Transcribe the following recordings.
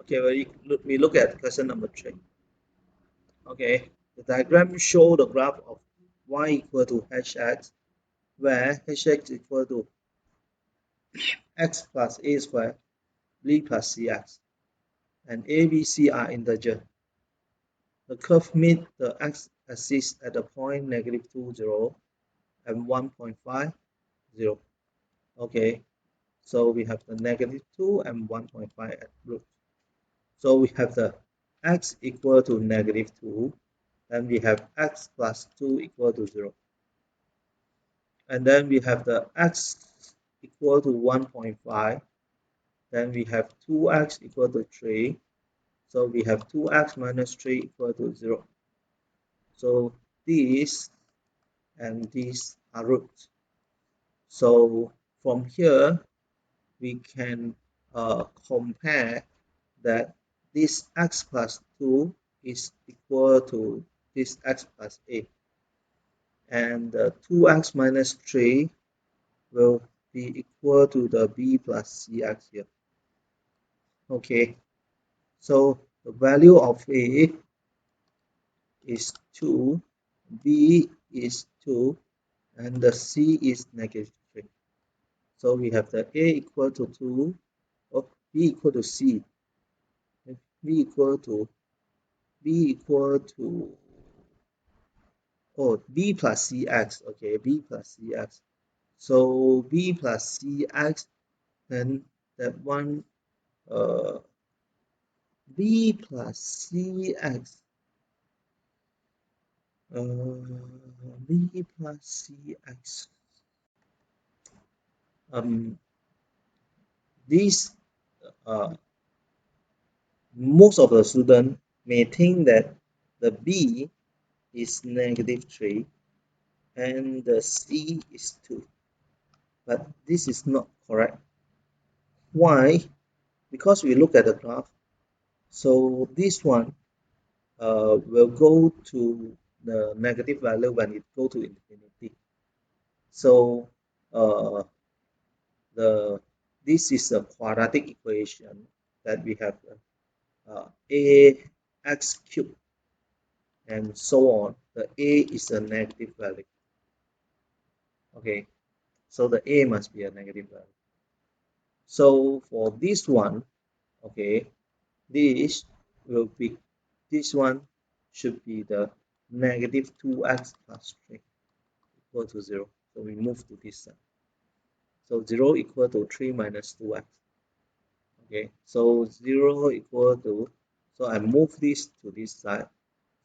Okay, we look at question number 3. Okay, the diagram show the graph of y equal to hx, where hx equal to x plus a squared, b plus cx, and a, b, c are integer. The curve meets the x-axis at the point -2, 0 and 1.5, 0. Okay, so we have the -2 and 1.5 at root. So we have the x equal to -2, then we have x plus 2 equal to 0. And then we have the x equal to 1.5, then we have 2x equal to 3. So we have 2x minus 3 equal to 0. So these and these are roots. So from here, we can compare that this x plus 2 is equal to this x plus a. And 2x minus 3 will be equal to the b plus cx here. Okay, so the value of a is 2, b is 2, and the c is -3. So we have the a equal to 2, or b equal to c, and b equal to b plus cx. Okay, b plus cx. So b plus cx, then that one b plus cx, b plus cx. These most of the students may think that the b is -3 and the c is 2, but this is not correct. Why? Because we look at the graph, so this one will go to the negative value when it go to infinity. So this is a quadratic equation that we have ax cubed and so on. The a is a negative value. Okay, so the a must be a negative value. So for this one, okay, this one should be the -2x plus 3 equal to 0. So we move to this side. So 0 equal to 3 minus 2x. Okay, so 0 equal to, so I move this to this side.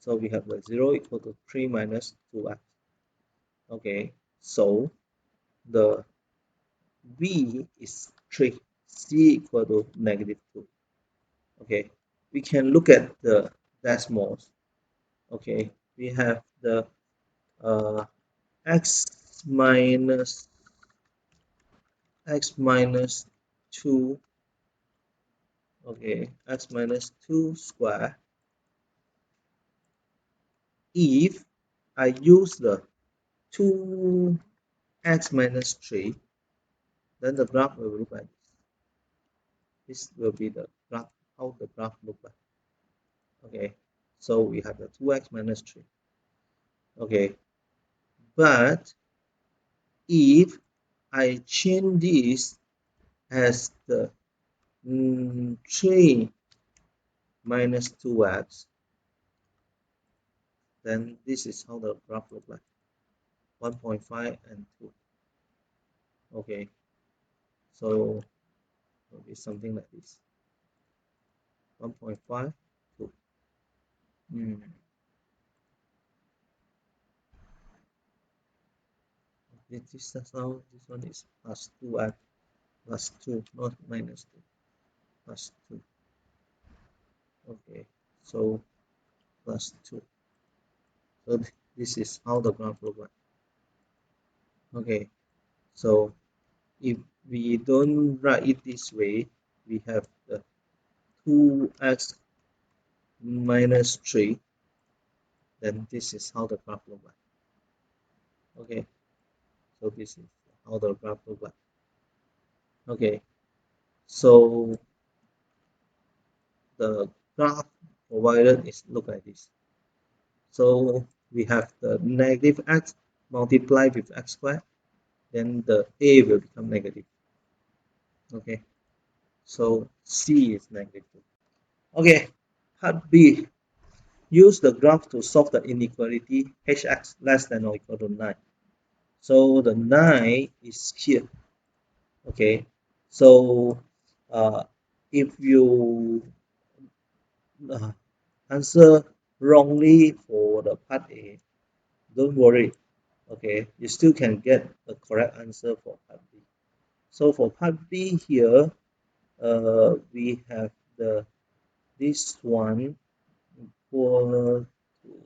So we have the 0 equal to 3 minus 2x. Okay, so the b is 3, c equal to -2. Okay, we can look at the decimals. Okay, we have the x minus 2. Okay, x minus 2 square. If I use the 2x minus 3, then the graph will look like this. This will be the graph, how the graph look like. Okay, so we have the 2x minus 3. Okay, but if I change this as the 3 minus 2x, then this is how the graph look like, 1.5 and 2. Okay, so it will be something like this, 1.5, 2. This is how this one is plus 2x plus 2, not minus 2, plus 2. Okay, so plus 2. So this is how the graph look like. Okay, so if we don't write it this way, we have the 2x minus 3, then this is how the graph look like. Okay, so this is how the graph look like. Okay, so the graph provided is look like this. So we have the negative x multiplied with x squared, then the a will become negative. Okay, so c is negative 2. Okay, part B. Use the graph to solve the inequality hx less than or equal to 9. So the 9 is here. Okay, so if you uh, answer wrongly for the part A, don't worry. Okay, you still can get the correct answer for part B. So for part B here, we have the this one equal to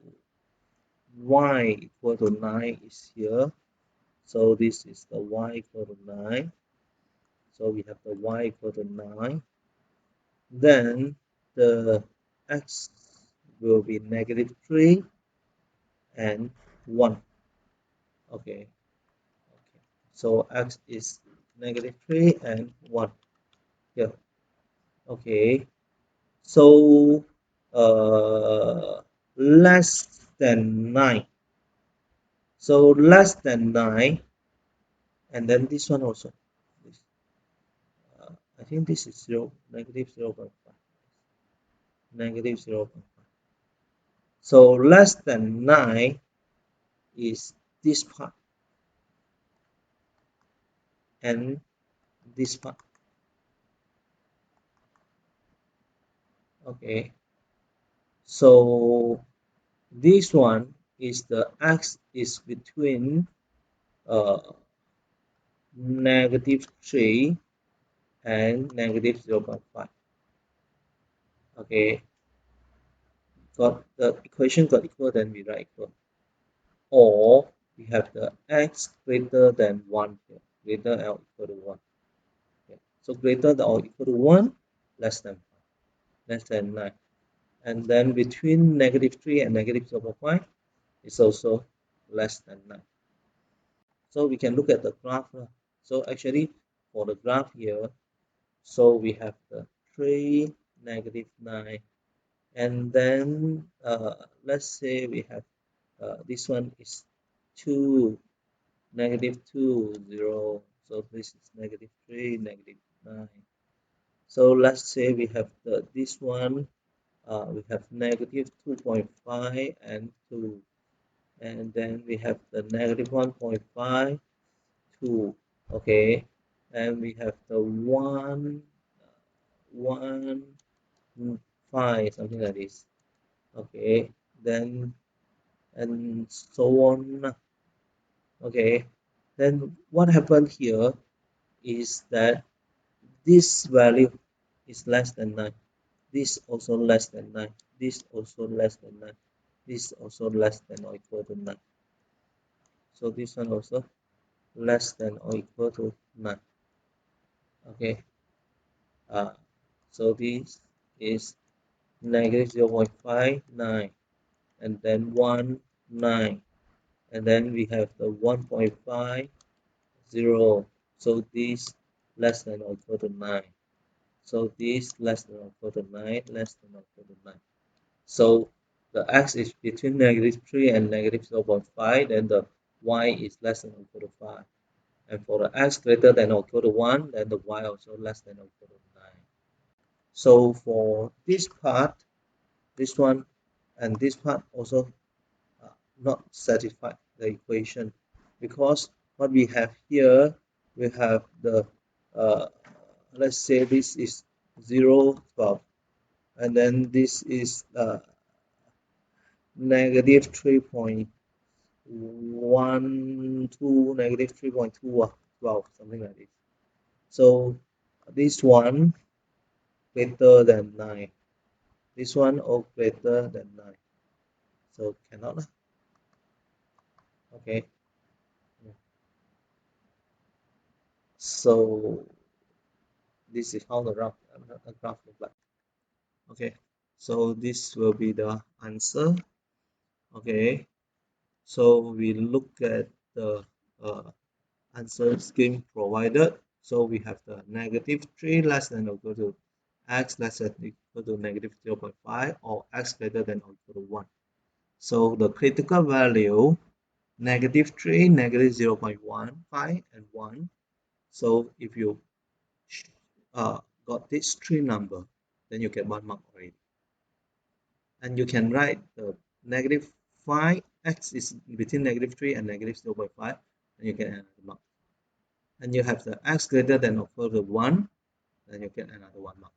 y equal to 9 is here. So this is the y equal to 9. So we have the y equal to 9. Then the x will be negative 3 and 1. Okay. Okay. So x is negative 3 and 1 here. Okay. So less than 9. So less than 9, and then this one also. This, I think this is 0, negative 0.5. Negative 0.5. So less than 9 is this part and this part. Okay. So this one is the x is between uh, negative 3 and negative 0.5. Okay, got the equation got equal, then we write equal. Or we have the x greater than 1 here, greater than or equal to 1. Okay. So greater than or equal to 1, less than 5, less than 9. And then between negative 3 and negative 0.5 is also less than 9. So we can look at the graph. So actually for the graph here, so we have the 3, negative 9, and then let's say we have this one is 2, negative 2, 0. So this is negative 3, negative 9. So let's say we have this one, we have negative 2.5 and 2. And then we have the negative 1.5, 2. Okay. And we have the 1, 1, 5, something like this. Okay. Then, and so on. Okay. Then what happened here is that this value is less than 9. This also less than 9. This also less than 9. This also less than or equal to 9. So this one also less than or equal to 9. Okay. So this is negative 0.59, and then 1, 9. And then we have the 1.5, 0. So this less than or equal to 9. So this less than or equal to 9, less than or equal to 9. So the x is between negative 3 and negative 0.5, then the y is less than or equal to 5. And for the x greater than or equal to 1, then the y also less than or equal to 9. So for this part, this one and this part also not satisfy the equation, because what we have here, we have the let's say this is 0, 12, and then this is negative 3.12, negative 3.2, 12, something like this. So this one greater than 9, this one or greater than 9, so cannot. Okay, so this is how the graph look like. Okay, so this will be the answer. Okay, so we look at the answer scheme provided. So we have the negative 3 less than or equal to x less than or equal to negative 0.5 or x greater than or equal to 1. So the critical value negative 3, negative 0.15 and 1. So if you got these three number, then you get 1 mark already. And you can write the negative 5, x is between negative 3 and negative 0.5, and you get another mark. And you have the x greater than or equal to 1, then you get another 1 mark.